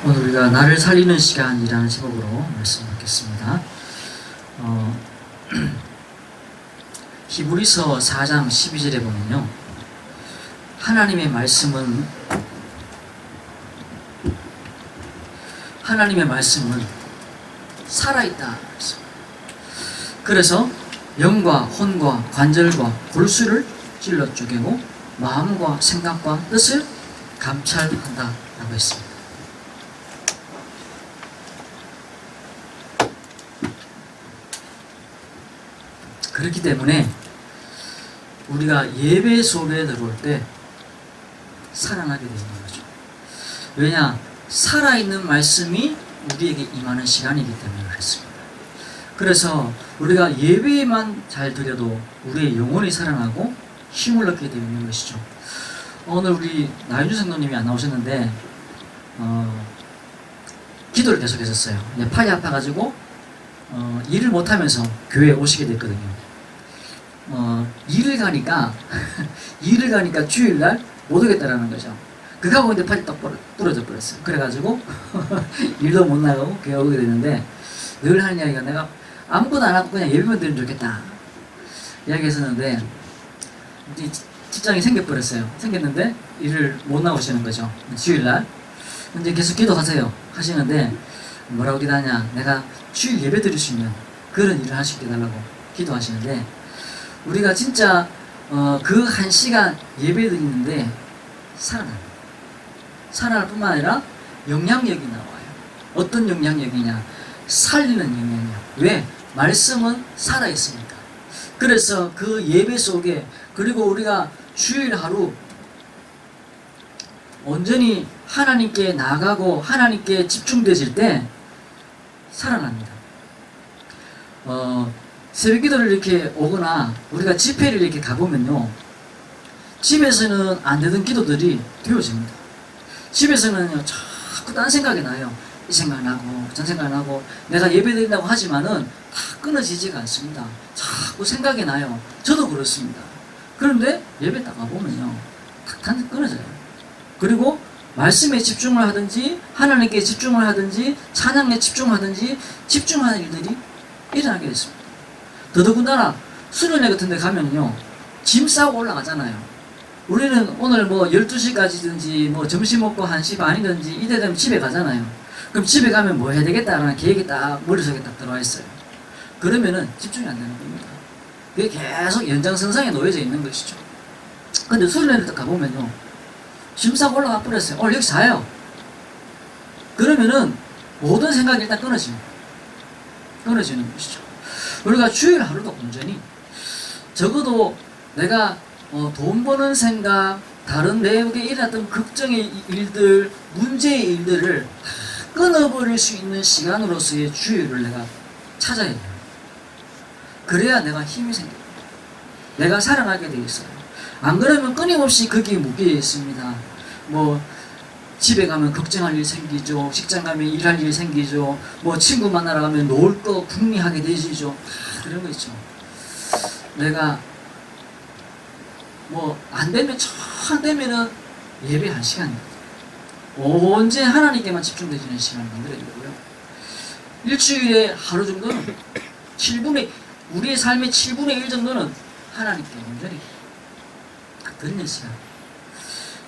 오늘 우리가 나를 살리는 시간이라는 제목으로 말씀 받겠습니다. 히브리서 4장 12절에 보면요, 하나님의 말씀은 살아있다. 그래서 영과 혼과 관절과 골수를 찔러 쪼개고 마음과 생각과 뜻을 감찰한다 라고 했습니다. 그렇기 때문에 우리가 예배 속에 들어올 때 살아나게 되는 거죠. 왜냐? 살아있는 말씀이 우리에게 임하는 시간이기 때문에 그렇습니다. 그래서 우리가 예배만 잘 드려도 우리의 영혼이 살아나고 힘을 얻게 되는 것이죠. 오늘 우리 나윤주 성도님이 안 나오셨는데 기도를 계속 했었어요. 팔이 아파가지고 일을 못하면서 교회에 오시게 됐거든요. 일을 가니까 주일날 못 오겠다라는 거죠. 그거하고 이제 팔이 딱 부러져 버렸어요. 그래가지고 일도 못 나가고 교회 오게 됐는데, 늘 하는 이야기가 내가 아무것도 안 하고 그냥 예배만 드리면 좋겠다 이야기했었는데, 이제 직장이 생겼는데 일을 못 나오시는 거죠. 주일날 이제 계속 기도하세요 하시는데, 뭐라고 기도하냐, 내가 주일 예배 드릴 수 있는 그런 일을 할 수 있게 해달라고 기도하시는데, 우리가 진짜 그 한 시간 예배 드리는데 살아날 뿐만 아니라 영향력이 나와요. 어떤 영향력이냐? 살리는 영향력. 왜? 말씀은 살아있으니까. 그래서 그 예배 속에, 그리고 우리가 주일 하루 온전히 하나님께 나가고 하나님께 집중되질 때 살아납니다. 새벽 기도를 이렇게 오거나 우리가 집회를 이렇게 가보면요, 집에서는 안 되던 기도들이 되어집니다. 집에서는요, 자꾸 딴 생각이 나요. 이 생각 나고 저 생각 나고, 내가 예배 드린다고 하지만은 다 끊어지지가 않습니다. 자꾸 생각이 나요. 저도 그렇습니다. 그런데 예배 딱 가보면요, 탁 끊어져요. 그리고 말씀에 집중을 하든지 하나님께 집중을 하든지 찬양에 집중하든지 집중하는 일들이 일어나게 됐습니다. 더더군다나 수련회 같은 데 가면요, 짐 싸고 올라가잖아요. 우리는 오늘 뭐 12시까지든지 뭐 점심 먹고 1시 반이든지 이때 되면 집에 가잖아요. 그럼 집에 가면 뭐 해야 되겠다라는 계획이 딱 머릿속에 딱 들어와 있어요. 그러면은 집중이 안 되는 겁니다. 그게 계속 연장선상에 놓여져 있는 것이죠. 근데 수련회를 딱 가보면요, 짐 싸고 올라가 버렸어요. 오늘 여기 자요. 그러면은 모든 생각이 일단 끊어지는 것이죠. 우리가 주일 하루도 온전히, 적어도 내가 돈 버는 생각, 다른 내게 일어났던 걱정의 일들, 문제의 일들을 끊어버릴 수 있는 시간으로서의 주일을 내가 찾아야 돼요. 그래야 내가 힘이 생깁니다. 내가 살아나게 되어 있어요. 안 그러면 끊임없이 거기에 묶여 있습니다. 뭐 집에 가면 걱정할 일 생기죠. 직장 가면 일할 일 생기죠. 뭐 친구 만나러 가면 놀 거 궁리하게 되시죠. 그런 거 있죠. 내가 뭐 안 되면은 예배 1시간입니다. 언제 하나님께만 집중되시는 시간을 만들어야 되고요. 일주일에 하루 정도는 우리의 삶의 7분의 1 정도는 하나님께 온전히 드리는 시간.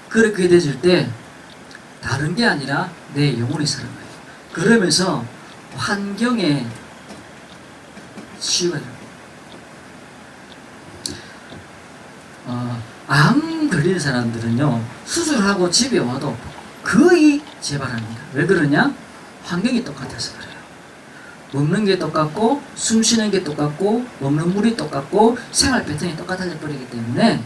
그렇게 되질 때 다른 게 아니라 내 영혼이 살아나요. 그러면서 환경에 치유가 됩니다. 암 걸리는 사람들은요, 수술하고 집에 와도 거의 재발합니다. 왜 그러냐? 환경이 똑같아서 그래요. 먹는 게 똑같고, 숨 쉬는 게 똑같고, 먹는 물이 똑같고, 생활 패턴이 똑같아져 버리기 때문에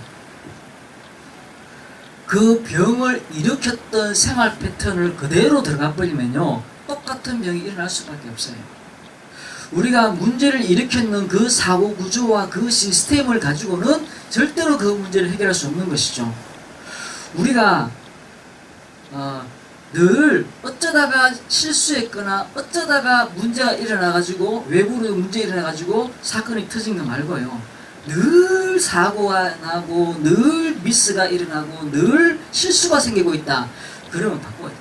그 병을 일으켰던 생활 패턴을 그대로 들어가 버리면요, 똑같은 병이 일어날 수밖에 없어요. 우리가 문제를 일으켰는 그 사고 구조와 그 시스템을 가지고는 절대로 그 문제를 해결할 수 없는 것이죠. 우리가 늘 어쩌다가 실수했거나 어쩌다가 문제가 일어나가지고, 외부로 문제 일어나가지고 사건이 터진 거 말고요, 늘 사고가 나고 늘 미스가 일어나고 늘 실수가 생기고 있다. 그러면 바꿔야 돼요.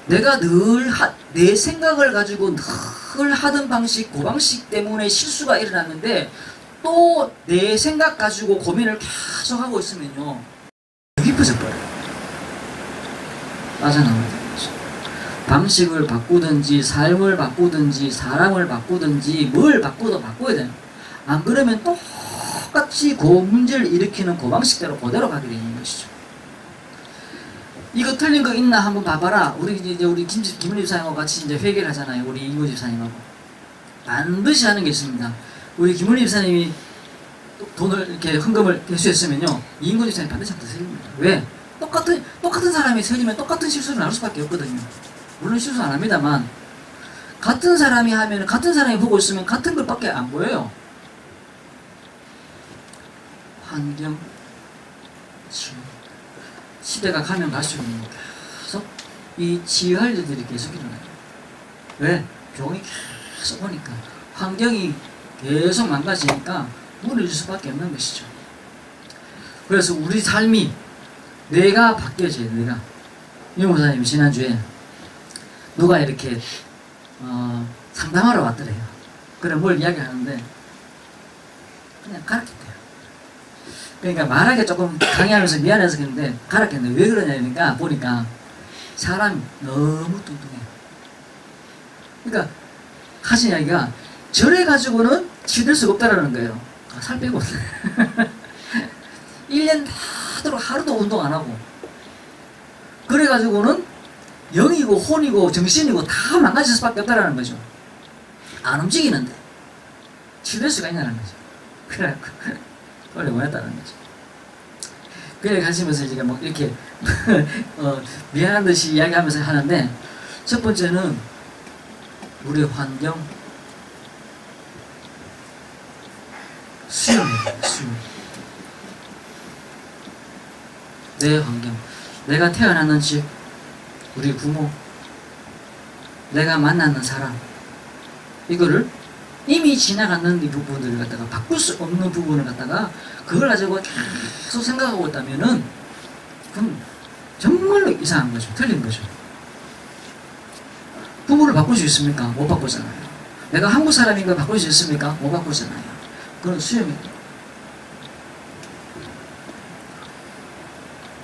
내가 늘 내 생각을 가지고 늘 하던 방식, 그 방식 때문에 실수가 일어났는데 또 내 생각 가지고 고민을 계속 하고 있으면요 깊어져 버려요. 빠져나와야 되는 거죠. 방식을 바꾸든지 삶을 바꾸든지 사람을 바꾸든지 뭘 바꾸도 바꿔야 돼요. 안 그러면 똑같이 그 문제를 일으키는 그 방식대로 그대로 가게 되는 것이죠. 이거 틀린 거 있나 한번 봐봐라. 우리 이제 우리 김은희 집사님하고 같이 이제 회개를 하잖아요. 우리 이인구 집사님하고 반드시 하는 게 있습니다. 우리 김은희 집사님이 돈을 이렇게 헌금을 개수했으면요 이인구 집사님 반드시 한번 틀립니다. 왜? 똑같은 사람이 틀리면 똑같은 실수를 할 수밖에 없거든요. 물론 실수 안 합니다만 같은 사람이 하면 같은 사람이 보고 있으면 같은 것밖에 안 보여요. 환경, 시대가 가면 갈수록 계속 이 치유할 일들이 계속 일어나요. 왜? 병이 계속 오니까 환경이 계속 망가지니까 무너질 수밖에 없는 것이죠. 그래서 우리 삶이 내가 바뀌어져야 돼. 내가 이 목사님이 지난주에 누가 이렇게 상담하러 왔더래요. 그래 뭘 이야기하는데 그냥 가르쳤대요. 그러니까 말하기 조금 강의하면서 미안해서 그런데 가르쳤는데 왜 그러냐니까 보니까 사람이 너무 뚱뚱해. 그러니까 하신 이야기가 저래 가지고는 치댈 수가 없다라는 거예요. 살 빼고 1년 다도록 하루도 운동 안 하고 그래 가지고는 영이고 혼이고 정신이고 다 망가질 수밖에 없다라는 거죠. 안 움직이는데 치댈 수가 있냐는 거죠. 그래갖고 원래 원했다는 거죠. 그래 가시면서 제가 뭐 이렇게 미안한 듯이 이야기하면서 하는데 첫 번째는 우리 환경 수용해야 돼요. 수용. 내 환경, 내가 태어났는 집, 우리 부모, 내가 만나는 사람, 이거를 이미 지나가는 이 부분들을 갖다가 바꿀 수 없는 부분을 갖다가 그걸 가지고 계속 생각하고 있다면은 그럼 정말로 이상한 거죠. 틀린 거죠. 부모를 바꿀 수 있습니까? 못 바꾸잖아요. 내가 한국 사람인 걸 바꿀 수 있습니까? 못 바꾸잖아요. 그건 수용이 돼요.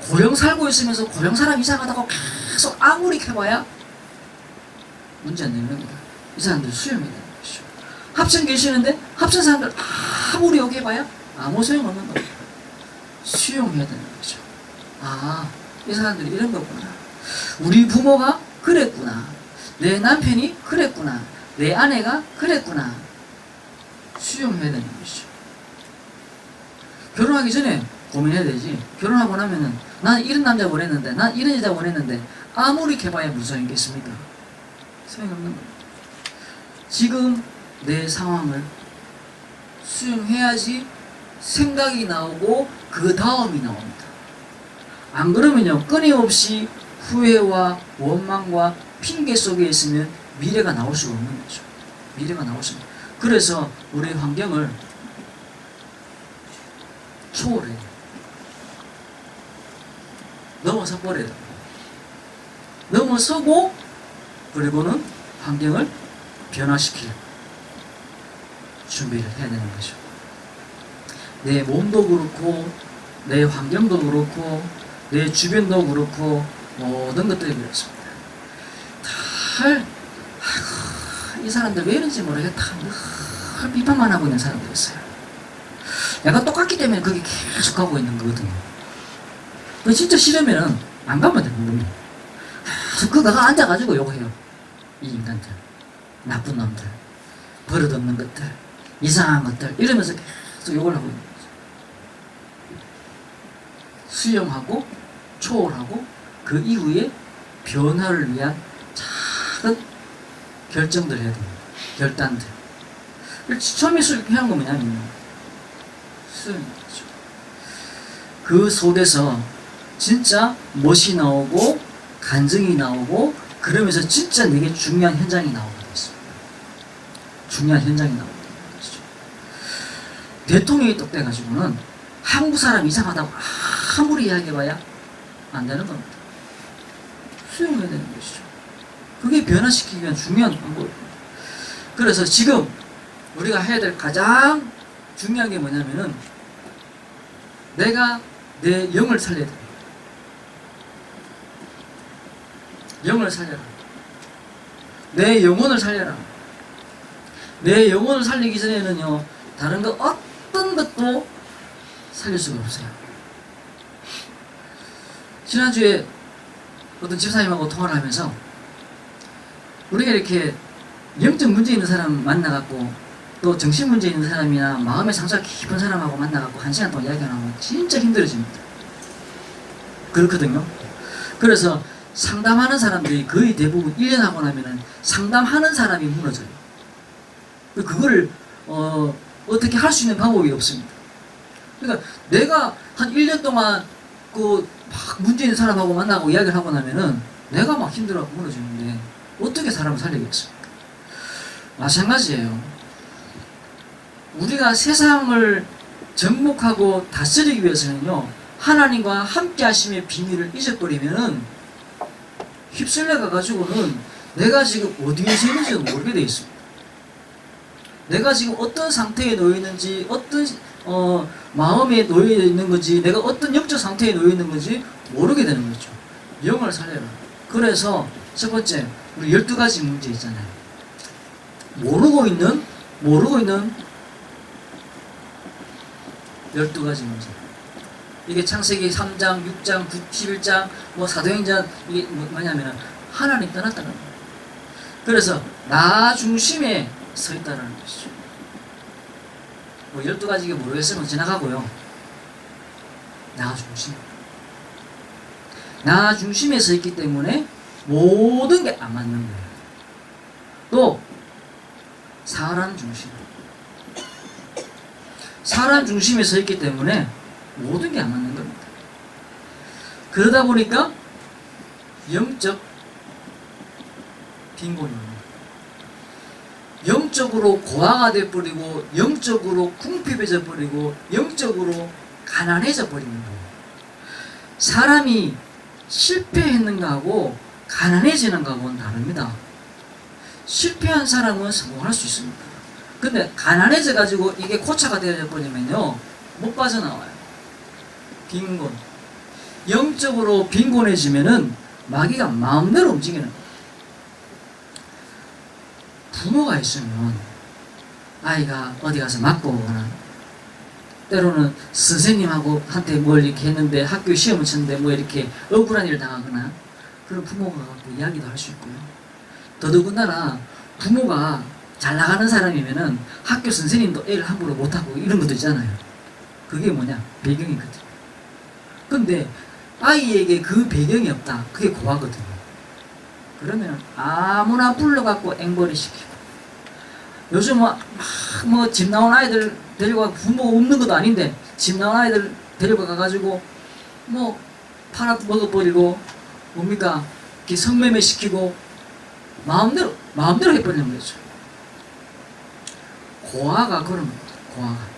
고령 살고 있으면서 고령 사람 이상하다고 계속 아무리 해봐야 문제 안 되는 겁니다. 이 사람들 수용이 되는 것이죠. 합천 계시는데 합천 사람들 아무리 욕해봐야 아무 소용없는 겁니다. 수용해야 되는 거죠. 아, 이 사람들이 이런 거구나. 우리 부모가 그랬구나. 내 남편이 그랬구나. 내 아내가 그랬구나. 수용해야 되는 것이죠. 결혼하기 전에 고민해야 되지. 결혼하고 나면은 난 이런 남자 원했는데 난 이런 여자 원했는데 아무리 개봐야 무슨 소용이 있겠습니까? 소용없는 겁니다. 지금 내 상황을 수용해야지 생각이 나오고 그 다음이 나옵니다. 안 그러면요 끊임없이 후회와 원망과 핑계 속에 있으면 미래가 나올 수가 없는 거죠. 미래가 나올 수가 없는. 그래서 우리 환경을 초월해야 돼요. 넘어서 버려야 돼요. 넘어서고 그리고는 환경을 변화시킬 준비를 해야 되는 거죠. 내 몸도 그렇고 내 환경도 그렇고 내 주변도 그렇고 모든 것들이 그렇습니다. 이 사람들 왜 이런지 모르겠다. 늘 비판만 하고 있는 사람들이 있어요. 내가 똑같기 때문에 그게 계속 가고 있는 거거든요. 그 진짜 싫으면은 안 가면 되는 겁니다. 그가 앉아가지고 욕해요. 이 인간들, 나쁜 놈들, 버릇없는 것들, 이상한 것들 이러면서 계속 욕을 하고 있는 거죠. 수용하고 초월하고 그 이후에 변화를 위한 작은 결정들을 해야 됩니다. 결단들. 처음에 수용한 거 뭐냐면 수용이죠. 그 속에서 진짜 멋이 나오고 간증이 나오고 그러면서 진짜 내게 중요한 현장이 나오게 됐습니다. 중요한 현장이 나오게 됐죠. 대통령이 떡 돼가지고는 한국 사람 이상하다고 아무리 이야기해봐야 안 되는 겁니다. 수용해야 되는 것이죠. 그게 변화시키기 위한 중요한 방법입니다. 그래서 지금 우리가 해야 될 가장 중요한 게 뭐냐면은 내가 내 영을 살려야 돼. 영을 살려라. 내 영혼을 살려라. 내 영혼을 살리기 전에는요, 다른 거 어떤 것도 살릴 수가 없어요. 지난주에 어떤 집사님하고 통화를 하면서 우리가 이렇게 영적 문제 있는 사람 만나갖고 또 정신 문제 있는 사람이나 마음의 상처가 깊은 사람하고 만나갖고 1시간 동안 이야기하면 진짜 힘들어집니다. 그렇거든요. 그래서 상담하는 사람들이 거의 대부분 1년 하고 나면은 상담하는 사람이 무너져요. 그거를 어떻게 할 수 있는 방법이 없습니다. 그러니까 내가 한 1년 동안 그 막 문제 있는 사람하고 만나고 이야기를 하고 나면은 내가 막 힘들어하고 무너지는데 어떻게 사람을 살리겠습니까? 마찬가지예요. 우리가 세상을 정복하고 다스리기 위해서는요, 하나님과 함께 하심의 비밀을 잊어버리면은 휩쓸려 가가지고는 내가 지금 어디에 있는지도 모르게 되어 있습니다. 내가 지금 어떤 상태에 놓여 있는지, 어떤 마음에 놓여 있는 건지, 내가 어떤 영적 상태에 놓여 있는 건지 모르게 되는 거죠. 영을 살려라. 그래서 첫 번째, 우리 12가지 문제 있잖아요. 모르고 있는 12가지 문제. 이게 창세기 3장, 6장, 11장, 사도행전, 이게 뭐냐면은 하나님 떠났다는 거예요. 그래서 나 중심에 서 있다는 것이죠. 12가지가 모르겠으면 지나가고요. 나 중심. 나 중심에 서 있기 때문에 모든 게 안 맞는 거예요. 또 사람 중심. 사람 중심에 서 있기 때문에 모든 게 안 맞는 겁니다. 그러다 보니까 영적 빈곤입니다. 영적으로 고아가 되어버리고, 영적으로 궁핍해져 버리고, 영적으로 가난해져 버리는 거예요. 사람이 실패했는가 하고 가난해지는 거하고는 다릅니다. 실패한 사람은 성공할 수 있습니다. 근데 가난해져 가지고 이게 고차가 되어 버리면요, 못 빠져나와요. 빈곤. 영적으로 빈곤해지면은 마귀가 마음대로 움직이는 거예요. 부모가 있으면 아이가 어디 가서 맞고 오거나, 때로는 선생님하고 한테 뭘 이렇게 했는데 학교 시험을 쳤는데 뭐 이렇게 억울한 일을 당하거나, 그런 부모가 갖고 이야기도 할 수 있고요. 더더군다나 부모가 잘 나가는 사람이면은 학교 선생님도 애를 함부로 못하고 이런 것도 있잖아요. 그게 뭐냐? 배경이거든요. 근데 아이에게 그 배경이 없다. 그게 고아거든요. 그러면 아무나 불러갖고 앵벌이 시키고, 요즘 집 나온 아이들 데리고 가고, 부모가 없는 것도 아닌데 집 나온 아이들 데리고 가가지고 팔아 먹어버리고, 뭡니까? 이렇게 성매매 시키고 마음대로 해버리는 거죠. 고아가 그런 겁니다. 고아가.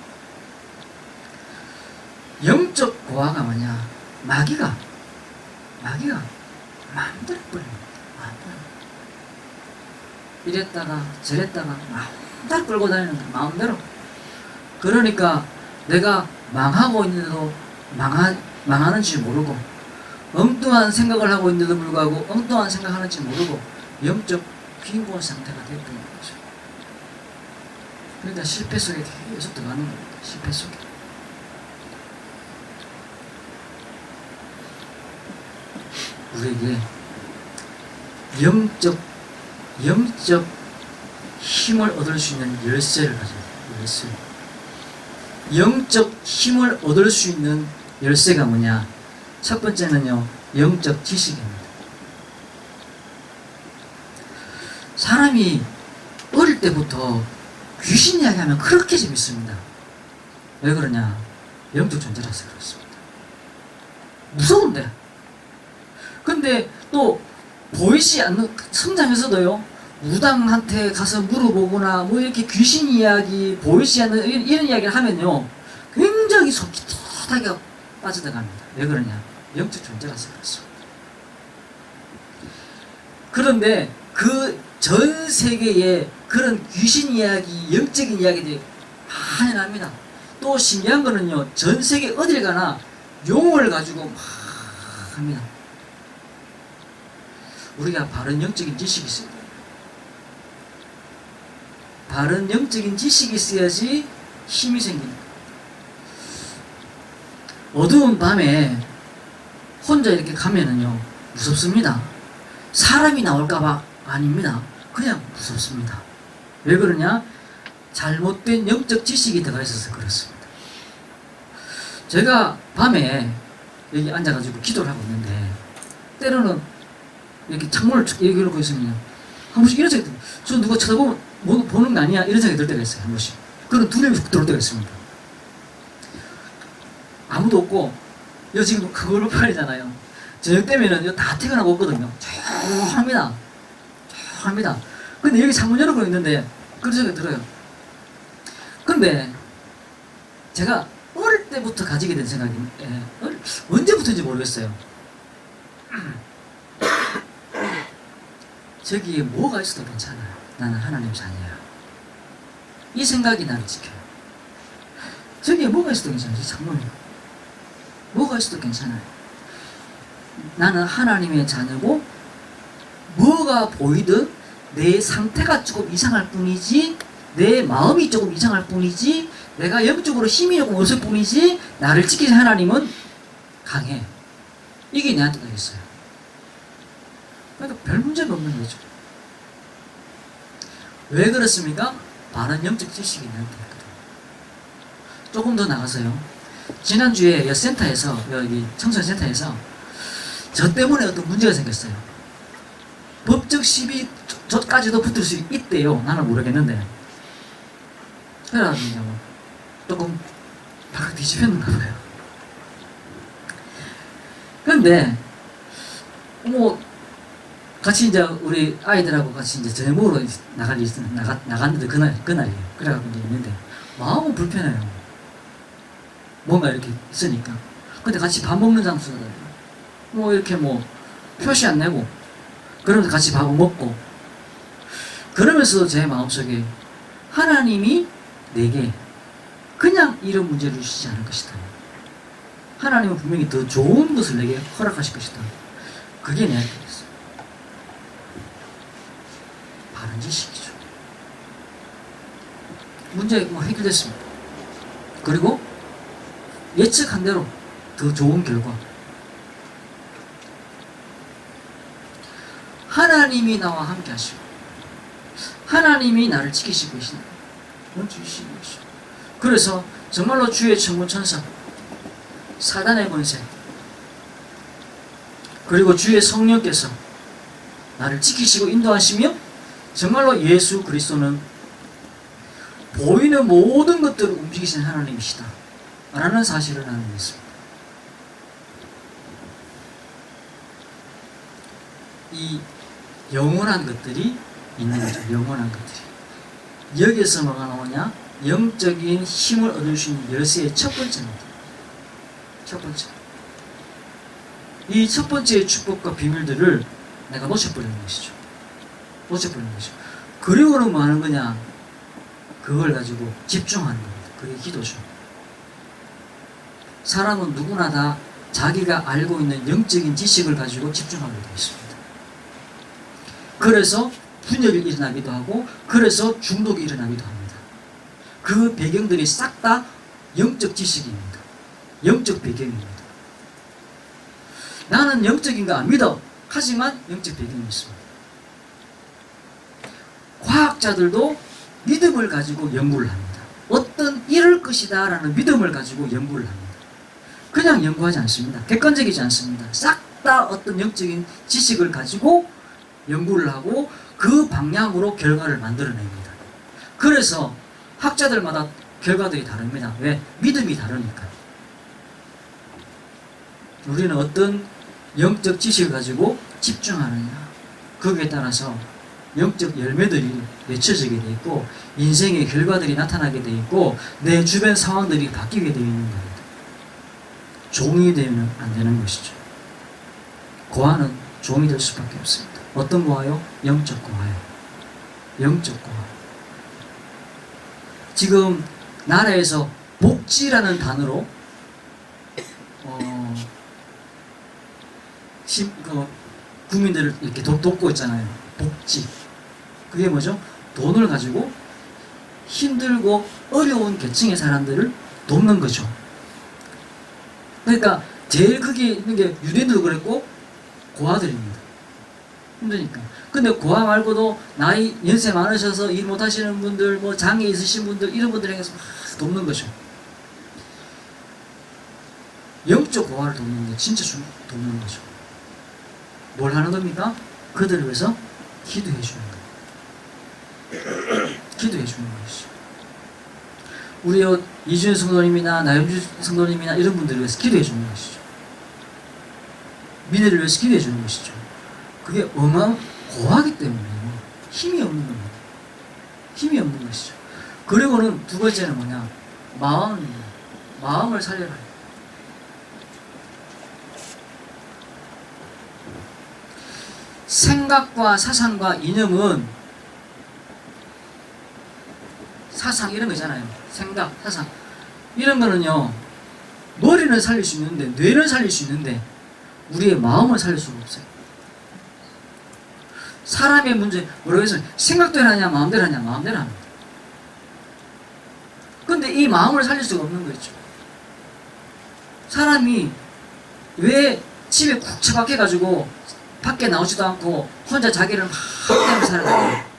영적 고아가 뭐냐? 마귀가 마음대로 버립니다. 이랬다가 저랬다가 마음대로 끌고 다니는 거야. 마음대로. 그러니까 내가 망하고 있는데도 망하는 줄 모르고, 엉뚱한 생각을 하고 있는데도 불구하고 엉뚱한 생각하는 줄 모르고 영적 빈곤 상태가 됐던 거죠. 그러니까 실패 속에 계속 들어가는 겁니다. 실패 속에. 우리에게 영적 힘을 얻을 수 있는 열쇠를 가져야 돼요. 열쇠. 영적 힘을 얻을 수 있는 열쇠가 뭐냐? 첫 번째는요, 영적 지식입니다. 사람이 어릴 때부터 귀신 이야기하면 그렇게 재밌습니다. 왜 그러냐? 영적 존재라서 그렇습니다. 무서운데. 근데 또 보이지 않는, 성장에서도요, 무당한테 가서 물어보거나 이렇게 귀신 이야기, 보이지 않는 이런 이야기를 하면요, 굉장히 속 깊게 빠져들어갑니다. 왜 그러냐? 영적 존재라서 그렇습니다. 그런데 그 전 세계에 그런 귀신 이야기, 영적인 이야기들이 많이 납니다. 또 신기한 거는요, 전 세계 어딜 가나 용어를 가지고 막 합니다. 우리가 바른 영적인 지식이 있어야 돼요. 바른 영적인 지식이 있어야지 힘이 생깁니다. 어두운 밤에 혼자 이렇게 가면은요, 무섭습니다. 사람이 나올까봐 아닙니다. 그냥 무섭습니다. 왜 그러냐? 잘못된 영적 지식이 들어가 있어서 그렇습니다. 제가 밤에 여기 앉아가지고 기도를 하고 있는데, 때로는 이렇게 창문을 이렇게 열고 있으면 한 번씩 이런 생각이 들어요. 저 누가 쳐다보면 보는 거 아니야? 이런 생각이 들 때가 있어요. 한 번씩. 그런 두려움이 훅 들어올 때가 있습니다. 아무도 없고, 여기 지금 그걸로 팔이잖아요. 저녁 때면은 다 퇴근하고 없거든요. 조용합니다. 조용합니다. 근데 여기 창문 열고 있는데 그런 생각이 들어요. 근데 제가 어릴 때부터 가지게 된 생각이, 언제부터인지 모르겠어요. 저기에 뭐가 있어도 괜찮아요. 나는 하나님 자녀야. 이 생각이 나를 지켜요. 저기에 뭐가 있어도 괜찮아요. 저 창문에 뭐가 있어도 괜찮아요. 나는 하나님의 자녀고, 뭐가 보이든 내 상태가 조금 이상할 뿐이지, 내 마음이 조금 이상할 뿐이지, 내가 영적으로 힘이 조금 없을 뿐이지, 나를 지키신 하나님은 강해. 이게 내한테 되겠어요. 그러니까 별 문제가 없는 거죠. 왜 그렇습니까? 바른 영적 지식이 내한테 있거든요. 조금 더 나가서요. 지난주에 센터에서, 여기 청소년센터에서 저 때문에 어떤 문제가 생겼어요. 법적 시비 저까지도 붙을 수 있대요. 나는 모르겠는데. 그래가지고 조금 바닥 뒤집혔는가 봐요. 그런데 같이 이제 우리 아이들하고 같이 이제 저녁 먹으러 나갔는데 그날이에요. 그래가지고 이제 있는데 마음은 불편해요. 뭔가 이렇게 있으니까. 근데 같이 밥 먹는 장소잖아요. 이렇게 표시 안 내고, 그러면서 같이 밥을 먹고, 그러면서 제 마음속에 하나님이 내게 그냥 이런 문제를 주시지 않을 것이다. 하나님은 분명히 더 좋은 것을 내게 허락하실 것이다. 그게 내 알겠어요. 바른 지식이죠. 문제 해결됐습니다. 그리고 예측한 대로 더 좋은 결과. 하나님이 나와 함께 하시고, 하나님이 나를 지키시고 계신다. 주시고 계시고. 그래서 정말로 주의 천군 천사, 사단의 권세, 그리고 주의 성령께서 나를 지키시고 인도하시며, 정말로 예수 그리스도는 보이는 모든 것들을 움직이시는 하나님이시다 라는 사실을 나는 믿습니다. 이 영원한 것들이 있는 거죠. 영원한 것들이. 여기에서 뭐가 나오냐? 영적인 힘을 얻을 수 있는 열쇠의 첫 번째입니다. 첫 번째. 이 첫 번째의 축복과 비밀들을 내가 놓쳐버리는 것이죠. 놓쳐버리는 것이죠. 그리고는 뭐 하는 거냐? 그걸 가지고 집중하는 겁니다. 그게 기도죠. 사람은 누구나 다 자기가 알고 있는 영적인 지식을 가지고 집중하게 되어 있습니다. 그래서 분열이 일어나기도 하고, 그래서 중독이 일어나기도 합니다. 그 배경들이 싹 다 영적 지식입니다. 영적 배경입니다. 나는 영적인 거 안 믿어. 하지만 영적 배경이 있습니다. 과학자들도 믿음을 가지고 연구를 합니다. 어떤 이럴 것이다 라는 믿음을 가지고 연구를 합니다. 그냥 연구하지 않습니다. 객관적이지 않습니다. 싹 다 어떤 영적인 지식을 가지고 연구를 하고 그 방향으로 결과를 만들어냅니다. 그래서 학자들마다 결과들이 다릅니다. 왜? 믿음이 다르니까. 우리는 어떤 영적 지식을 가지고 집중하느냐, 거기에 따라서 영적 열매들이 맺혀지게 되어 있고, 인생의 결과들이 나타나게 되어 있고, 내 주변 상황들이 바뀌게 되어 있는 겁니다. 종이 되면 안 되는 것이죠. 고아는 종이 될 수밖에 없습니다. 어떤 고아요? 영적 고아요. 영적 고아. 지금 나라에서 복지라는 단어로 국민들을 이렇게 돕고 있잖아요. 복지. 그게 뭐죠? 돈을 가지고 힘들고 어려운 계층의 사람들을 돕는 거죠. 그러니까 제일 크게 있는 게 유대인들도 그랬고 고아들입니다. 힘드니까. 근데 고아 말고도 나이 연세 많으셔서 일 못하시는 분들, 뭐 장애 있으신 분들, 이런 분들에게서 막 돕는 거죠. 영적 고아를 돕는 게 진짜 돕는 거죠. 뭘 하는 겁니까? 그들을 위해서 기도해 주는 거예요. 기도해 주는 것이죠. 우리 이준현 성도님이나 나영주 성도님이나 이런 분들을 위해서 기도해 주는 것이죠. 미래를 위해서 기도해 주는 것이죠. 그게 고하기 때문에 힘이 없는 겁니다. 힘이 없는 것이죠. 그리고는 두 번째는 뭐냐? 마음을 살려라. 생각과 사상과 이념은 사상 이런 거 있잖아요. 생각, 사상 이런 거는요, 머리는 살릴 수 있는데, 뇌는 살릴 수 있는데 우리의 마음을 살릴 수가 없어요. 사람의 문제, 뭐라고 해서 생각대로 하냐 마음대로 하냐? 마음대로 합니다. 근데 이 마음을 살릴 수가 없는 거죠. 사람이 왜 집에 쿡 처박혀가지고 밖에 나오지도 않고 혼자 자기를 막 때문에 살아가요?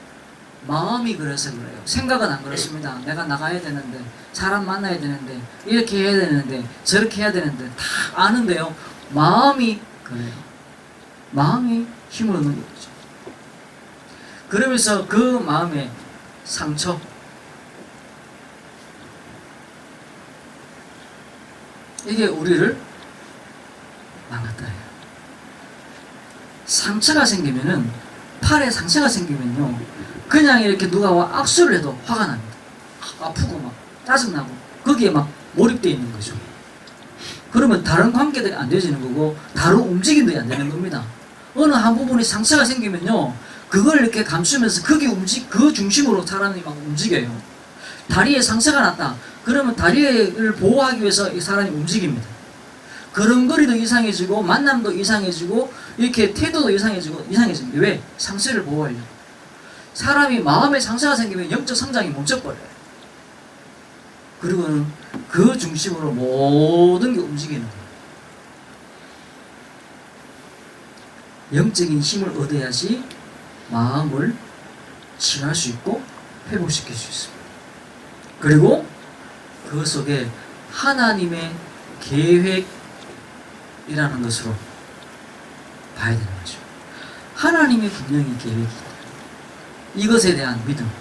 마음이 그래서 그래요. 생각은 안 그렇습니다. 내가 나가야 되는데, 사람 만나야 되는데, 이렇게 해야 되는데, 저렇게 해야 되는데 다 아는데요, 마음이 그래요. 마음이 힘을 얻는 거죠. 그러면서 그 마음의 상처, 이게 우리를 망가뜨려요. 상처가 생기면은, 팔에 상처가 생기면요, 그냥 이렇게 누가 와 악수를 해도 화가 납니다. 아프고 막 짜증나고 거기에 막 몰입되어 있는 거죠. 그러면 다른 관계들이 안 되어지는 거고 다른 움직임들이 안 되는 겁니다. 어느 한 부분이 상처가 생기면요, 그걸 이렇게 감추면서 그 중심으로 사람이 막 움직여요. 다리에 상처가 났다. 그러면 다리를 보호하기 위해서 이 사람이 움직입니다. 걸음걸이도 이상해지고 만남도 이상해지고 이렇게 태도도 이상해집니다. 왜? 상처를 보호하려고. 사람이 마음에 상처가 생기면 영적 성장이 멈춰버려요. 그리고는 그 중심으로 모든 게 움직이는 거예요. 영적인 힘을 얻어야지 마음을 치유할 수 있고 회복시킬 수 있습니다. 그리고 그 속에 하나님의 계획이라는 것으로 봐야 되는 거죠. 하나님의 분명히 계획이 있다. 이것에 대한 믿음.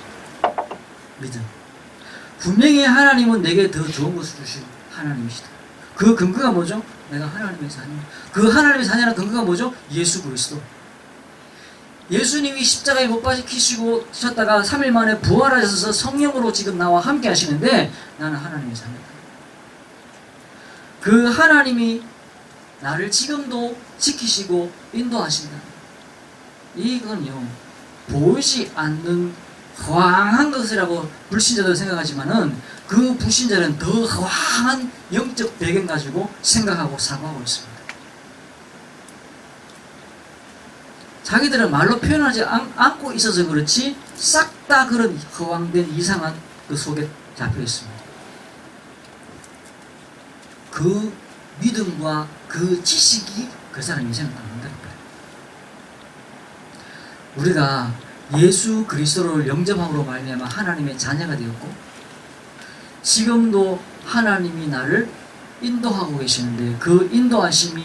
분명히 하나님은 내게 더 좋은 것을 주신 하나님이시다. 그 근거가 뭐죠? 내가 하나님의 자녀. 그 하나님의 자녀는 근거가 뭐죠? 예수 그리스도. 예수님이 십자가에 못 박히시다가 3일 만에 부활하셔서 성령으로 지금 나와 함께 하시는데 나는 하나님의 자녀다. 그 하나님이 나를 지금도 지키시고 인도하신다. 이건요, 보이지 않는 허황한 것이라고 불신자들 생각하지만은 그 불신자는 더 허황한 영적 배경 가지고 생각하고 사고하고 있습니다. 자기들은 말로 표현하지 않고 있어서 그렇지 싹 다 그런 허황된 이상한 그 속에 잡혀 있습니다. 그 믿음과 그 지식이 그 사람 인생을 만든다. 우리가 예수 그리스도를 영접함으로 말미암아 하나님의 자녀가 되었고 지금도 하나님이 나를 인도하고 계시는데 그 인도하심이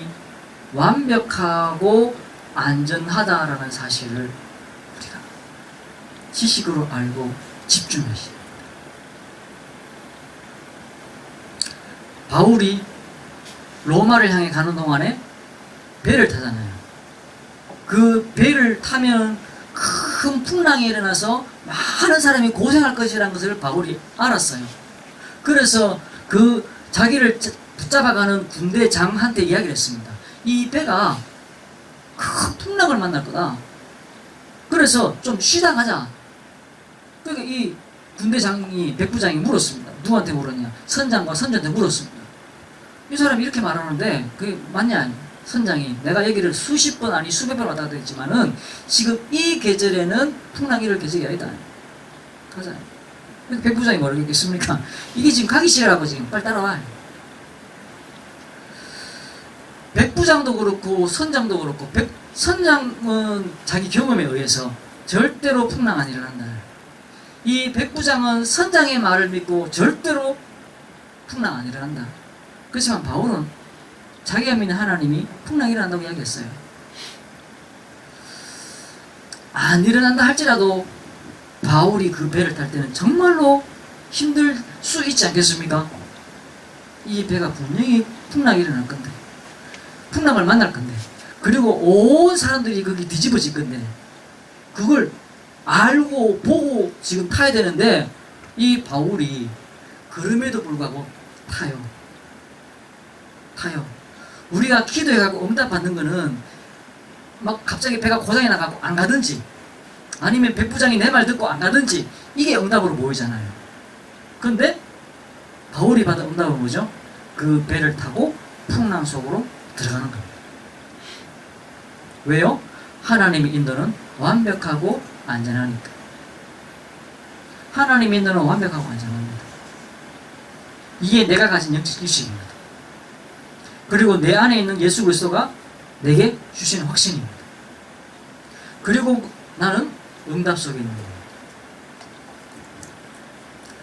완벽하고 안전하다라는 사실을 우리가 지식으로 알고 집중하시. 바울이 로마를 향해 가는 동안에 배를 타잖아요. 그 배를 타면 큰 풍랑이 일어나서 많은 사람이 고생할 것이라는 것을 바울이 알았어요. 그래서 그 자기를 붙잡아가는 군대장한테 이야기를 했습니다. 이 배가 큰 풍랑을 만날 거다. 그래서 좀 쉬다 가자. 그러니까 이 군대장이 백부장이 물었습니다. 누구한테 물었냐? 선장과 선조한테 물었습니다. 이 사람이 이렇게 말하는데 그게 맞냐? 선장이 내가 얘기를 수십 번 아니 수백 번 왔다 갔다 했지만은 지금 이 계절에는 풍랑이 이럴 계절이 아니다. 가자. 백부장이 모르겠습니까? 이게 지금 가기 싫어하고 지금 빨리 따라와. 백부장도 그렇고 선장도 그렇고 선장은 자기 경험에 의해서 절대로 풍랑 안 일어난다. 이 백부장은 선장의 말을 믿고 절대로 풍랑 안 일어난다. 그렇지만 바울은 자기가 믿는 하나님이 풍랑이 일어난다고 이야기했어요. 안 일어난다 할지라도 바울이 그 배를 탈 때는 정말로 힘들 수 있지 않겠습니까? 이 배가 분명히 풍랑이 일어날 건데, 풍랑을 만날 건데, 그리고 온 사람들이 거기 뒤집어질 건데, 그걸 알고 보고 지금 타야 되는데 이 바울이 그럼에도 불구하고 타요. 우리가 기도해가지고 응답 받는 거는 막 갑자기 배가 고장이 나가고 안 가든지 아니면 백부장이 내 말 듣고 안 가든지 이게 응답으로 보이잖아요. 근데 바울이 받은 응답은 뭐죠? 그 배를 타고 풍랑 속으로 들어가는 겁니다. 왜요? 하나님의 인도는 완벽하고 안전하니까. 하나님의 인도는 완벽하고 안전합니다. 이게 내가 가진 영적 의식입니다. 그리고 내 안에 있는 예수 그리스도가 내게 주시는 확신입니다. 그리고 나는 응답 속에 있는 겁니다.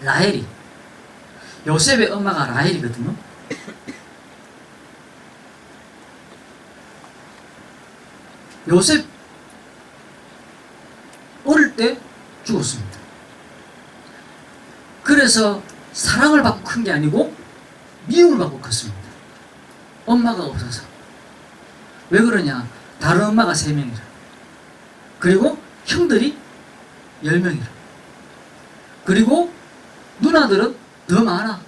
라헬이, 요셉의 엄마가 라헬이거든요. 요셉 어릴 때 죽었습니다. 그래서 사랑을 받고 큰 게 아니고 미움을 받고 컸습니다. 엄마가 없어서. 왜 그러냐? 다른 엄마가 3명이라. 그리고 형들이 10명이라. 그리고 누나들은 더 많아.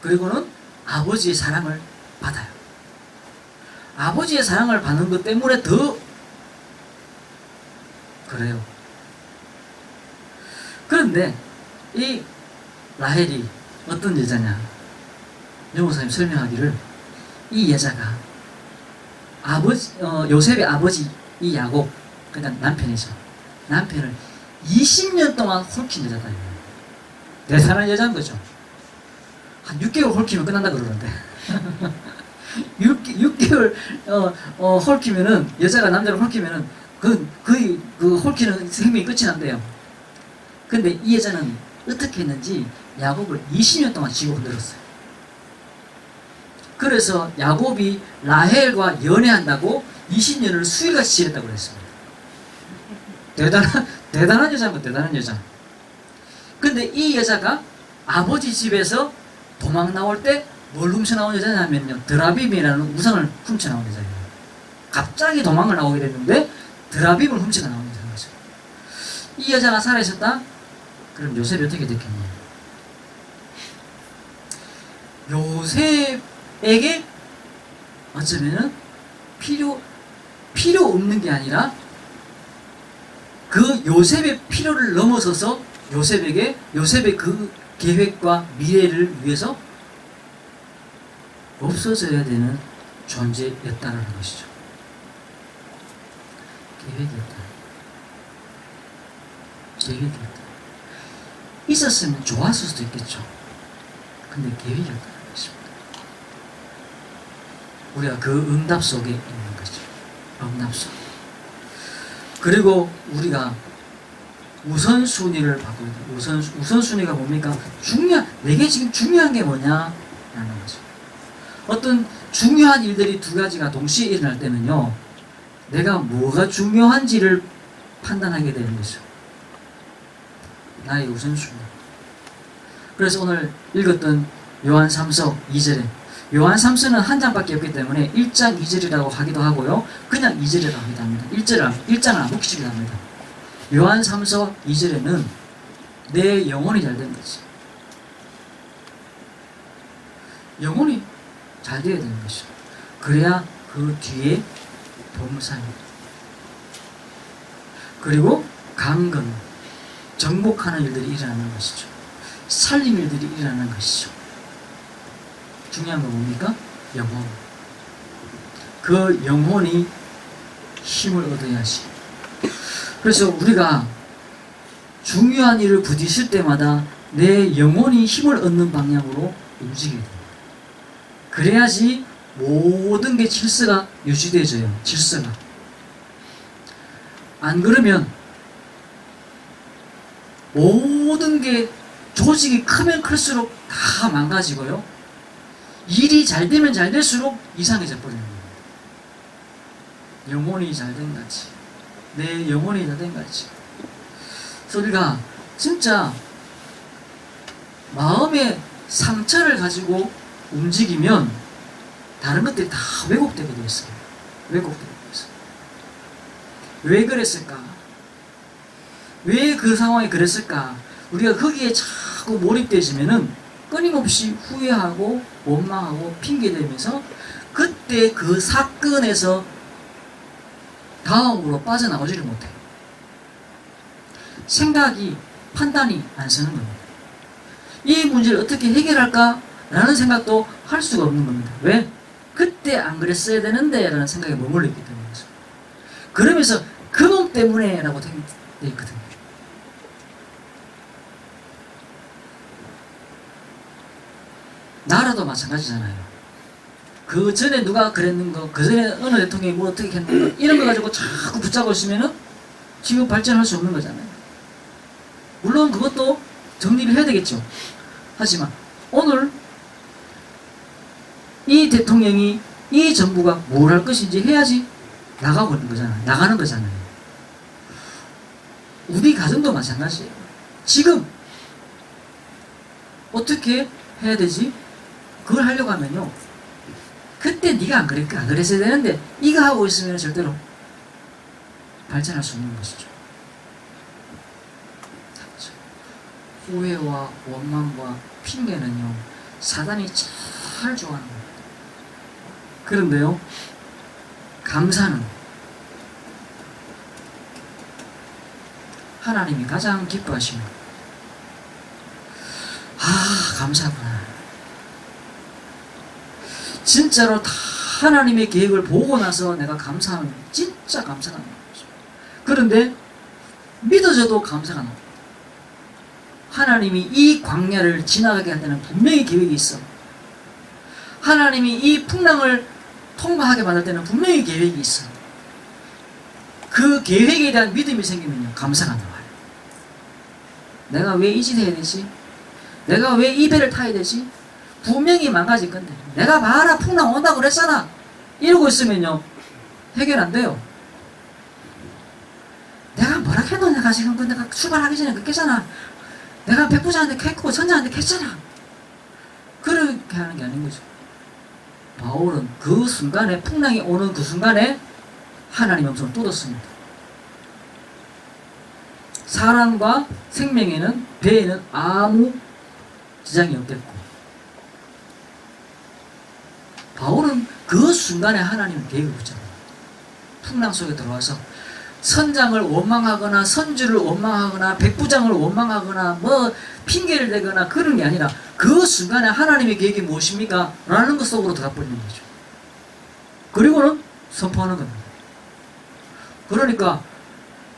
그리고는 아버지의 사랑을 받아요. 아버지의 사랑을 받는 것 때문에 더 그래요. 그런데 이 라헬이 어떤 여자냐? 여모사님 설명하기를 이 여자가 요셉의 아버지 이 야곱, 그러니까 남편이죠. 남편을 20년 동안 홀킨 여자다. 대단한 여자인 거죠. 한 6개월 홀키면 끝난다 그러는데 6개월 홀키면은 여자가 남자를 홀키면은 거의 그 홀키는 생명이 끝이 난대요. 근데 이 여자는 어떻게 했는지 야곱을 20년 동안 쥐고 흔들었어요. 그래서 야곱이 라헬과 연애한다고 20년을 수일같이 지냈다고 그랬습니다. 대단한 여자입니다. 대단한 여자. 근데 이 여자가 아버지 집에서 도망 나올 때 뭘 훔쳐 나온 여자냐면요, 드라빔이라는 우상을 훔쳐 나온 여자예요. 갑자기 도망을 나오게 됐는데 드라빔을 훔쳐 나온 여자인 거죠. 이 여자가 살아있었다? 그럼 요셉이 어떻게 됐겠냐? 요셉에게 어쩌면은 필요 없는 게 아니라 그 요셉의 필요를 넘어서서 요셉의 그 계획과 미래를 위해서 없어져야 되는 존재였다는 것이죠. 계획이었다. 있었으면 좋았을 수도 있겠죠. 근데 계획이었다는 것입니다. 우리가 그 응답 속에 있는 거죠. 응답 속. 그리고 우리가 우선순위를 바꿔야 돼요. 우선순위가 뭡니까? 내게 지금 중요한 게 뭐냐? 라는 거죠. 어떤 중요한 일들이 두 가지가 동시에 일어날 때는요, 내가 뭐가 중요한지를 판단하게 되는 거죠. 나의 우선순위. 그래서 오늘 읽었던 요한 3서 2절에, 요한 3서는 한 장밖에 없기 때문에 1장 2절이라고 하기도 하고요, 그냥 2절이라고 하기도 합니다. 1장을 안 붙이기도 합니다. 요한 3서 2절에는 내 영혼이 잘 되는 거지. 영혼이 잘 되어야 되는 것이죠. 그래야 그 뒤에 범사입니다. 그리고 강건, 정복하는 일들이 일어나는 것이죠. 살림 일들이 일어나는 것이죠. 중요한 건 뭡니까? 영혼. 그 영혼이 힘을 얻어야지. 그래서 우리가 중요한 일을 부딪힐 때마다 내 영혼이 힘을 얻는 방향으로 움직여야 됩니다. 그래야지 모든 게 질서가 유지되어져요. 질서가. 안 그러면 모든 게 조직이 크면 클수록 다 망가지고요. 일이 잘 되면 잘 될수록 이상해져 버리는 겁니다. 영혼이 잘 된 같이. 내 영혼이 잘 된 같이. 그래서 우리가 진짜 마음의 상처를 가지고 움직이면 다른 것들이 다 왜곡되게 되어 있어요. 왜곡되게 되어 있어요. 왜 그랬을까? 왜 그 상황이 그랬을까? 우리가 거기에 자꾸 몰입되지면은 끊임없이 후회하고 원망하고 핑계대면서 그때 그 사건에서 다음으로 빠져나오지를 못해요. 생각이, 판단이 안 서는 겁니다. 이 문제를 어떻게 해결할까? 라는 생각도 할 수가 없는 겁니다. 왜? 그때 안 그랬어야 되는데 라는 생각에 머물러 있기 때문이죠. 그러면서 그놈 때문에 라고 되어 있거든요. 나라도 마찬가지잖아요. 그 전에 누가 그랬는 거, 그 전에 어느 대통령이 뭐 어떻게 했는 거, 이런 거 가지고 자꾸 붙잡고 있으면은 지금 발전할 수 없는 거잖아요. 물론 그것도 정리를 해야 되겠죠. 하지만 오늘 이 대통령이, 이 정부가 뭘 할 것인지 해야지 나가고 있는 거잖아요. 나가는 거잖아요. 우리 가정도 마찬가지예요. 지금 어떻게 해야 되지? 그걸 하려고 하면요, 그때 네가 안 그랬까? 안 그랬어야 되는데 이거 하고 있으면 절대로 발전할 수 없는 것이죠. 후회와 원망과 핑계는요, 사단이 잘 좋아하는 거예요. 그런데요, 감사는 하나님이 가장 기뻐하시는 거예요. 아, 감사구나. 진짜로 다 하나님의 계획을 보고 나서 내가 감사하면 진짜 감사가 나는 거죠. 그런데 믿어져도 감사가 나옵니다. 하나님이 이 광야를 지나가게 할 때는 분명히 계획이 있어. 하나님이 이 풍랑을 통과하게 만들 때는 분명히 계획이 있어. 그 계획에 대한 믿음이 생기면요, 감사가 나와요. 내가 왜 이 짓 해야 되지? 내가 왜 이 배를 타야 되지? 분명히 망가질 건데 내가 봐라 풍랑 온다고 그랬잖아. 이러고 있으면요, 해결 안 돼요. 내가 뭐라 해도 내가 지금 내가 출발하기 전에 그랬잖아. 내가 백부장한테 했고 선장한테 했잖아. 그렇게 하는 게 아닌 거죠. 바울은 그 순간에, 풍랑이 오는 그 순간에 하나님의 음성을 쏟았습니다. 사람과 생명에는, 배에는 아무 지장이 없겠고, 바울은 그 순간에 하나님의 계획을 붙잡아요. 풍랑 속에 들어와서 선장을 원망하거나 선주를 원망하거나 백부장을 원망하거나 뭐 핑계를 대거나 그런 게 아니라 그 순간에 하나님의 계획이 무엇입니까? 라는 것 속으로 들어가 버리는 거죠. 그리고는 선포하는 겁니다. 그러니까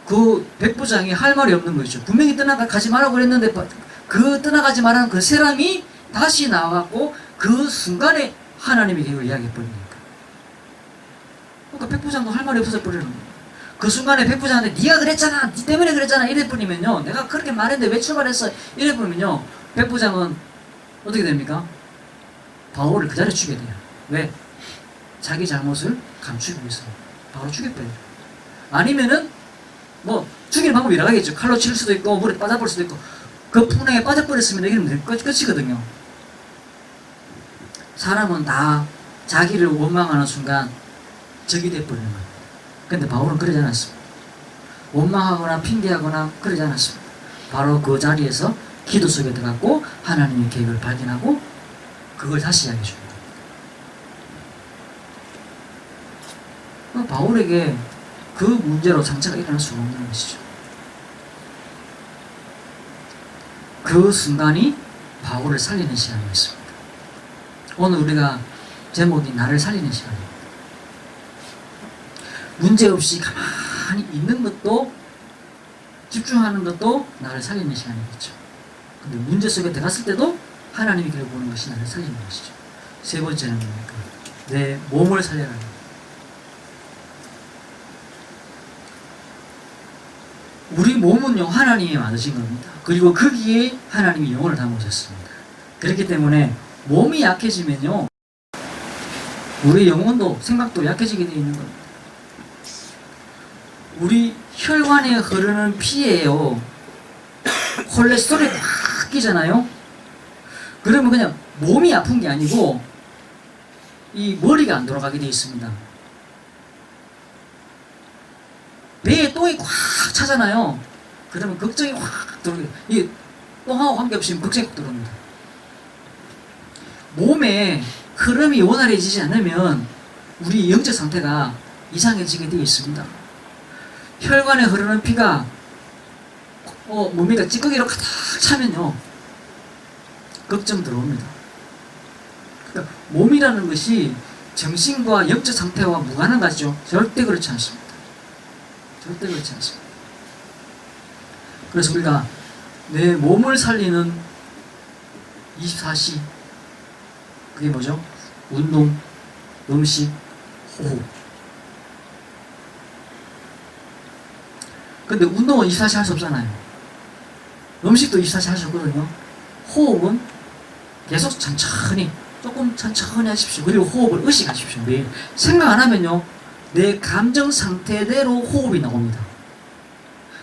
그 백부장이 할 말이 없는 거죠. 분명히 떠나가지 말라고 그랬는데 그 떠나가지 말라는 그 사람이 다시 나와갖고 그 순간에 하나님의 계획을 이야기해 버리니까. 그러니까 백부장도 할 말이 없어져 버리는 거예요. 그 순간에 백부장한테 네가 그랬잖아, 네 때문에 그랬잖아 이래 버리면요, 내가 그렇게 말했는데 왜 출발했어 이래 버리면요, 백부장은 어떻게 됩니까? 바울을 그 자리에 죽여야 돼요. 왜? 자기 잘못을 감추기 위해서 바로 죽여버려요. 아니면은 뭐 죽이는 방법이 여러 가지겠죠. 칼로 칠 수도 있고 물에 빠져버릴 수도 있고, 그 풍랑에 빠져버렸으면 이기면 끝이거든요. 사람은 다 자기를 원망하는 순간 적이 돼버리는 거예요. 근데 바울은 그러지 않았습니다. 원망하거나 핑계하거나 그러지 않았습니다. 바로 그 자리에서 기도 속에 들어갔고 하나님의 계획을 발견하고 그걸 다시 이야기해 줍니다. 바울에게 그 문제로 장차가 일어날 수가 없는 것이죠. 그 순간이 바울을 살리는 시간이었습니다. 오늘 우리가 제목이 나를 살리는 시간입니다. 문제없이 가만히 있는 것도, 집중하는 것도 나를 살리는 시간이겠죠. 근데 문제 속에 들어갔을 때도 하나님이 그를 보는 것이 나를 살리는 것이죠. 세 번째는 뭡니까? 내 몸을 살려라. 우리 몸은요, 하나님이 만드신 겁니다. 그리고 거기에 하나님이 영혼을 담으셨습니다. 그렇기 때문에 몸이 약해지면요, 우리 영혼도 생각도 약해지게 되어 있는 겁니다. 우리 혈관에 흐르는 피에요, 콜레스테롤이 확 끼잖아요. 그러면 그냥 몸이 아픈 게 아니고 이 머리가 안 돌아가게 되어 있습니다. 배에 똥이 꽉 차잖아요. 그러면 걱정이 확 들어오게, 이 똥하고 관계없이 걱정이 확 들어옵니다. 몸에 흐름이 원활해지지 않으면 우리 영적 상태가 이상해지게 되어 있습니다. 혈관에 흐르는 피가 몸에다 찌꺼기로 가득 차면요, 걱정 들어옵니다. 그러니까 몸이라는 것이 정신과 영적 상태와 무관한 것이죠. 절대 그렇지 않습니다. 절대 그렇지 않습니다. 그래서 우리가 내 몸을 살리는 24시, 그게 뭐죠? 운동, 음식, 호흡. 근데 운동은 24시 할 수 없잖아요. 음식도 24시 할 수 없거든요. 호흡은 계속 천천히, 조금 천천히 하십시오. 그리고 호흡을 의식하십시오. 매일 생각 안 하면요, 내 감정 상태대로 호흡이 나옵니다.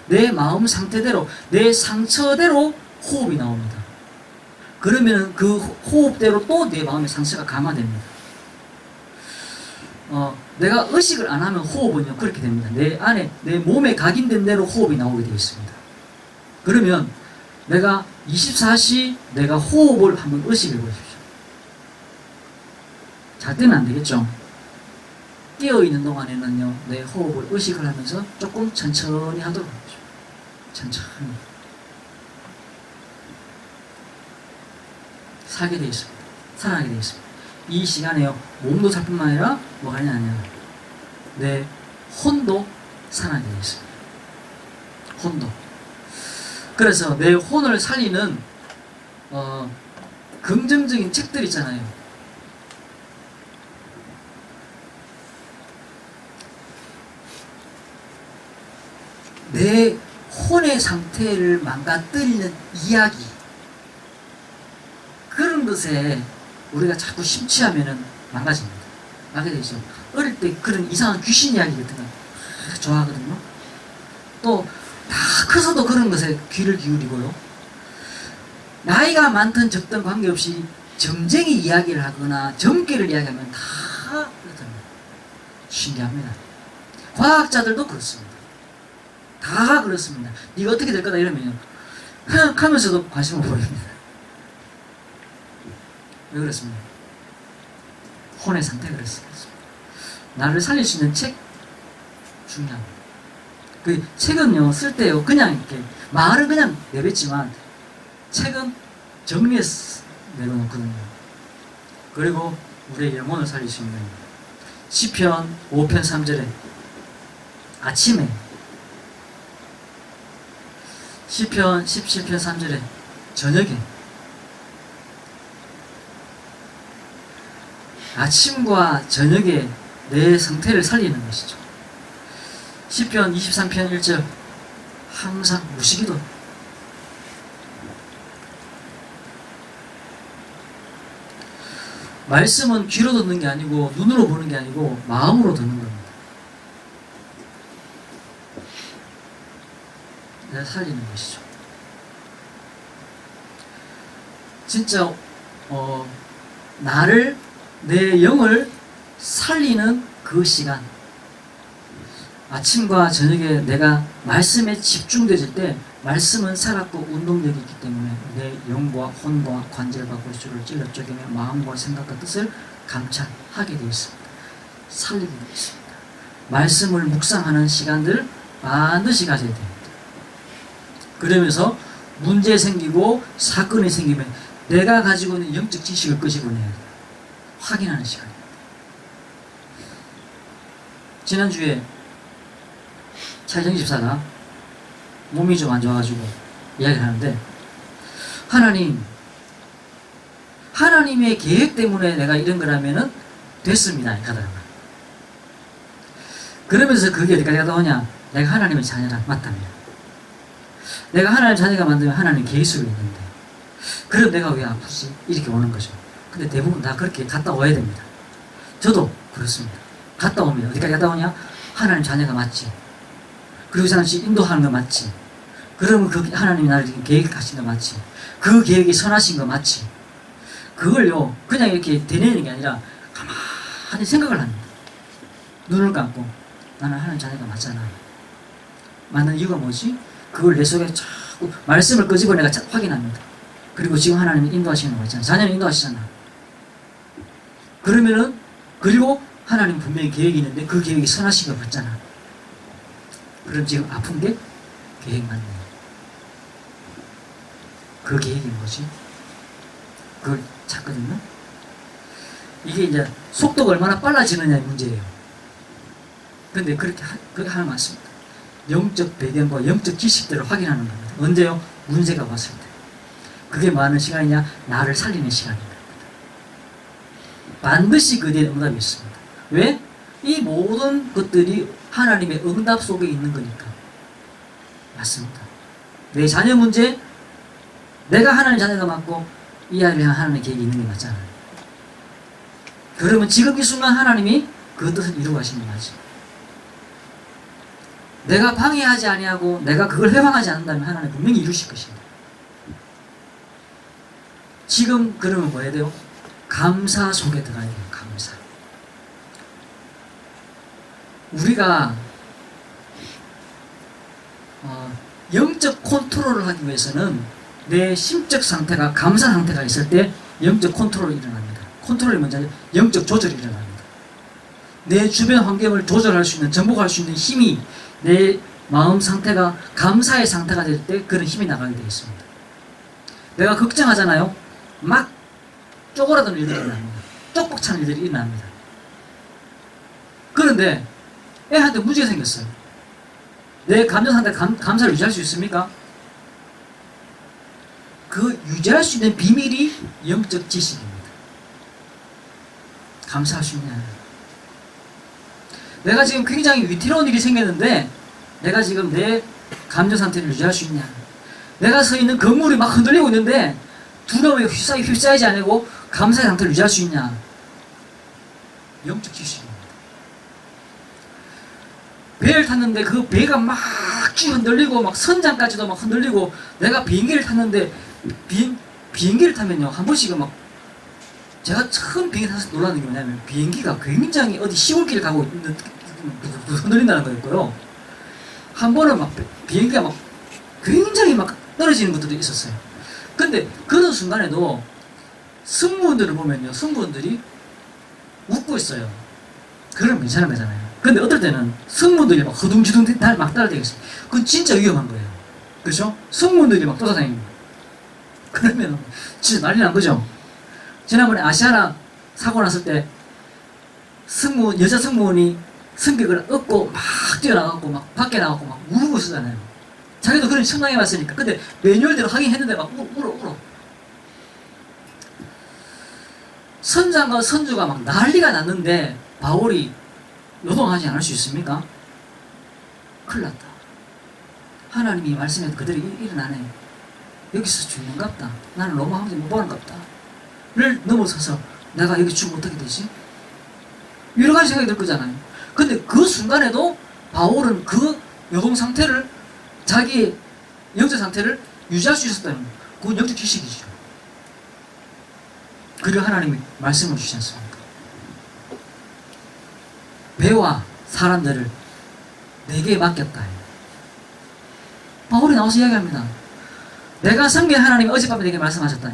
내 마음 상태대로, 내 상처대로 호흡이 나옵니다. 그러면 그 호흡대로 또 내 마음의 상처가 강화됩니다. 내가 의식을 안 하면 호흡은요, 그렇게 됩니다. 내 안에, 내 몸에 각인된 대로 호흡이 나오게 되어 있습니다. 그러면 내가 24시 내가 호흡을 한번 의식해 보십시오. 잘 때는 안 되겠죠. 깨어있는 동안에는요, 내 호흡을 의식을 하면서 조금 천천히 하도록 하십시오. 천천히. 살게 되어 있습니다. 살아나게 되어 있습니다. 이 시간에요, 몸도 살 뿐만 아니라 뭐가 아니냐, 내 혼도 살아나게 되어 있습니다. 혼도. 그래서 내 혼을 살리는 긍정적인 책들 있잖아요. 내 혼의 상태를 망가뜨리는 이야기, 그런 것에 우리가 자꾸 심취하면은 망가집니다. 망가게 되죠. 어릴 때 그런 이상한 귀신 이야기 같은 거 좋아하거든요. 또 다 커서도 그런 것에 귀를 기울이고요. 나이가 많든 적든 관계없이 점쟁이 이야기를 하거나 점괘를 이야기하면 다 그렇답니다. 신기합니다. 과학자들도 그렇습니다. 다 그렇습니다. 네가 어떻게 될 거다 이러면요, 하면서도 관심을 보입니다. 왜 그렇습니까? 혼의 상태가 그렇습니다. 나를 살릴 수 있는 책 중요합니다. 그 책은요, 쓸 때요, 그냥 이렇게 말은 그냥 내뱉지만 책은 정리해서 내려놓거든요. 그리고 우리의 영혼을 살릴 수 있는 시편 5편 3절에 아침에, 시편 17편 3절에 저녁에, 아침과 저녁에 내 상태를 살리는 것이죠. 시편 23편 1절 항상 무시기도. 말씀은 귀로 듣는 게 아니고 눈으로 보는 게 아니고 마음으로 듣는 겁니다. 내가 살리는 것이죠. 진짜 나를, 내 영을 살리는 그 시간, 아침과 저녁에 내가 말씀에 집중되질 때 말씀은 살았고 운동력이 있기 때문에 내 영과 혼과 관절과 골수를 찔러 쪼개며 마음과 생각과 뜻을 감찰하게 되어 있습니다. 살리게 되어 있습니다. 말씀을 묵상하는 시간들을 반드시 가져야 됩니다. 그러면서 문제 생기고 사건이 생기면 내가 가지고 있는 영적 지식을 끄집어내야 돼요. 확인하는 시간입니다. 지난주에 차이정 집사가 몸이 좀 안 좋아가지고 이야기를 하는데, 하나님의 계획 때문에 내가 이런 거라면은 됐습니다. 가다가. 그러면서 그게 어디까지 가다 오냐? 내가 하나님의 자녀라. 맞답니다. 내가 하나님의 자녀가 만들면 하나님 계획 속에 있는데, 그럼 내가 왜 아프지? 이렇게 오는 거죠. 근데 대부분 다 그렇게 갔다 와야 됩니다. 저도 그렇습니다. 갔다 오면 어디까지 갔다 오냐? 하나님 자녀가 맞지. 그리고 그 사람 인도하는 거 맞지. 그러면 그 하나님이 나를 지금 계획하신 거 맞지. 그 계획이 선하신 거 맞지. 그걸요, 그냥 이렇게 되뇌는 게 아니라 가만히 생각을 합니다. 눈을 감고 나는 하나님 자녀가 맞잖아. 맞는 이유가 뭐지? 그걸 내 속에 자꾸 말씀을 끄집어 내가 확인합니다. 그리고 지금 하나님이 인도하시는 거 있잖아. 자녀는 인도하시잖아. 그러면은, 그리고 하나님 분명히 계획이 있는데 그 계획이 선하신 거 맞잖아. 그럼 지금 아픈 게 계획 맞네. 그 계획이 뭐지? 그걸 찾거든요. 이게 이제 속도가 얼마나 빨라지느냐의 문제예요. 근데 그렇게 하는 것 같습니다. 영적 배경과 영적 지식들을 확인하는 겁니다. 언제요? 문제가 왔을 때. 그게 많은 시간이냐? 나를 살리는 시간입니다. 반드시 그 뒤에 응답이 있습니다. 왜? 이 모든 것들이 하나님의 응답 속에 있는 거니까. 맞습니다. 내 자녀 문제, 내가 하나님 자녀가 맞고 이 아이를 향한 하나님의 계획이 있는 게 맞잖아요. 그러면 지금 이 순간 하나님이 그 뜻을 이루어 가시는 거지. 내가 방해하지 아니하고 내가 그걸 회방하지 않는다면 하나님 분명히 이루실 것입니다. 지금 그러면 뭐 해야 돼요? 감사 속에 들어가야 돼요. 감사. 우리가 영적 컨트롤을 하기 위해서는 내 심적 상태가 감사 상태가 있을 때 영적 컨트롤이 일어납니다. 컨트롤이 뭔지 영적 조절이 일어납니다. 내 주변 환경을 조절할 수 있는, 정복할 수 있는 힘이 내 마음 상태가 감사의 상태가 될 때 그런 힘이 나가게 되어 있습니다. 내가 걱정하잖아요. 막 쪼그라드는 일들이 일어납니다. 쪽박 차는 일들이 일어납니다. 그런데 애한테 문제가 생겼어요. 내 감정 상태 감사를 유지할 수 있습니까? 그 유지할 수 있는 비밀이 영적 지식입니다. 감사할 수 있냐? 내가 지금 굉장히 위태로운 일이 생겼는데 내가 지금 내 감정 상태를 유지할 수 있냐? 내가 서 있는 건물이 막 흔들리고 있는데 두려움에 휩싸이지 않고 감사의 상태를 유지할 수 있냐? 영적 지식입니다. 배를 탔는데 그 배가 막 흔들리고 막 선장까지도 막 흔들리고, 내가 비행기를 탔는데 비행기를 타면요 한 번씩은 막, 제가 처음 비행기 타서 놀라는 게 뭐냐면 비행기가 굉장히 어디 시골길 가고 있는 흔들린다는 거였고요. 한 번은 막 비행기가 막 굉장히 막 떨어지는 것들도 있었어요. 근데 그런 순간에도 승무원들을 보면요, 승무원들이 웃고 있어요. 그러면 괜찮은 거잖아요. 근데 어떨 때는 승무원들이 막 허둥지둥 막 따라다니겠어요. 그건 진짜 위험한 거예요. 그렇죠? 승무원들이 막 쫓아다니는 거예요. 그러면 진짜 난리 난 거죠. 지난번에 아시아나 사고 났을 때 여자 승무원이 승객을 업고 막 뛰어나가고 막 밖에 나가고 막 울고 있었잖아요. 자기도 그런 청량해 봤으니까. 근데 매뉴얼대로 하긴 했는데 막 울어. 선장과 선주가 막 난리가 났는데 바울이 노동하지 않을 수 있습니까? 큰일 났다. 하나님이 말씀해서 그들이 일어나네. 여기서 죽는갑다. 나는 로마 황제 못 보는갑다. 를 넘어서서 내가 여기 죽으면 어떻게 되지? 여러 가지 생각이 들 거잖아요. 근데 그 순간에도 바울은 그 요동 상태를, 자기 영적 상태를 유지할 수 있었다는 거예요. 그건 영적 지식이죠. 그리고 하나님이 말씀을 주시지 않습니까? 배와 사람들을 내게 맡겼다. 바울이 나와서 이야기합니다. 내가 섬긴 하나님이 어젯밤에 내게 말씀하셨다.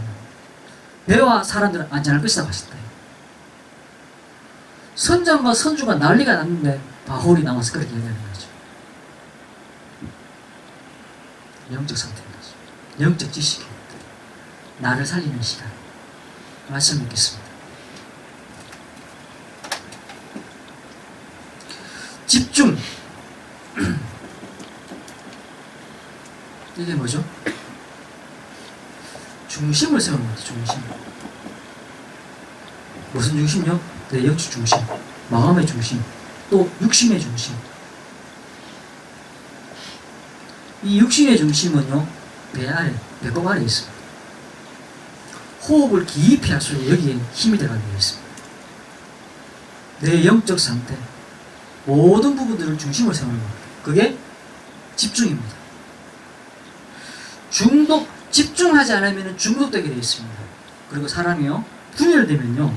배와 사람들은 안전할 것이라고 하셨다. 선장과 선주가 난리가 났는데 바홀이 나와서 그렇게 얘기하는 거죠. 영적 상태인 거죠. 영적 지식입니다. 나를 살리는 시간. 말씀 묻겠습니다. 집중. 이게 뭐죠? 중심을 세우는 거죠. 중심. 무슨 중심이요? 내 영적 중심, 마음의 중심, 또 육신의 중심. 이 육신의 중심은요, 배 아래, 배꼽 아래에 있습니다. 호흡을 깊이 할수록 여기에 힘이 들어가게 되어 있습니다. 내 영적 상태, 모든 부분들을 중심을 세우는 겁니다. 그게 집중입니다. 집중하지 않으면 중독되게 되어 있습니다. 그리고 사람이요, 분열되면요,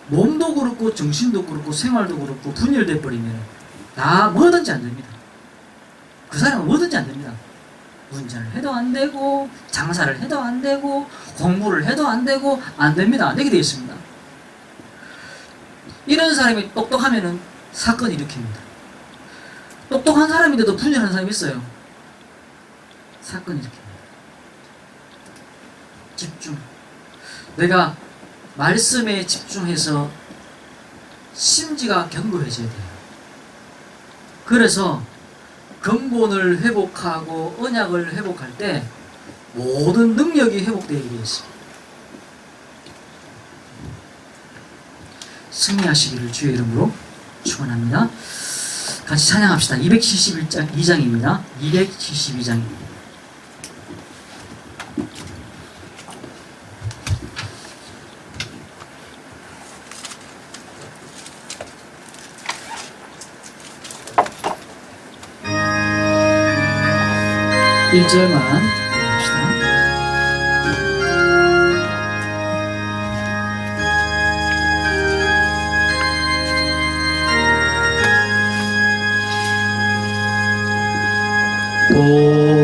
몸도 그렇고 정신도 그렇고 생활도 그렇고 분열돼 버리면 다 뭐든지 안 됩니다. 그 사람은 뭐든지 안 됩니다. 운전을 해도 안 되고 장사를 해도 안 되고 공부를 해도 안 되고 안 됩니다. 안 되게 되어 있습니다. 이런 사람이 똑똑하면은 사건을 일으킵니다. 똑똑한 사람인데도 분열하는 사람이 있어요. 사건을 일으킵니다. 집중. 내가 말씀에 집중해서 심지가 견고해져야 돼요. 그래서 근본을 회복하고 언약을 회복할 때 모든 능력이 회복되게 되어 있습니다. 승리하시기를 주의 이름으로 축원합니다. 같이 찬양합시다. 272장입니다. 272장입니다. 일절만 합시다. 오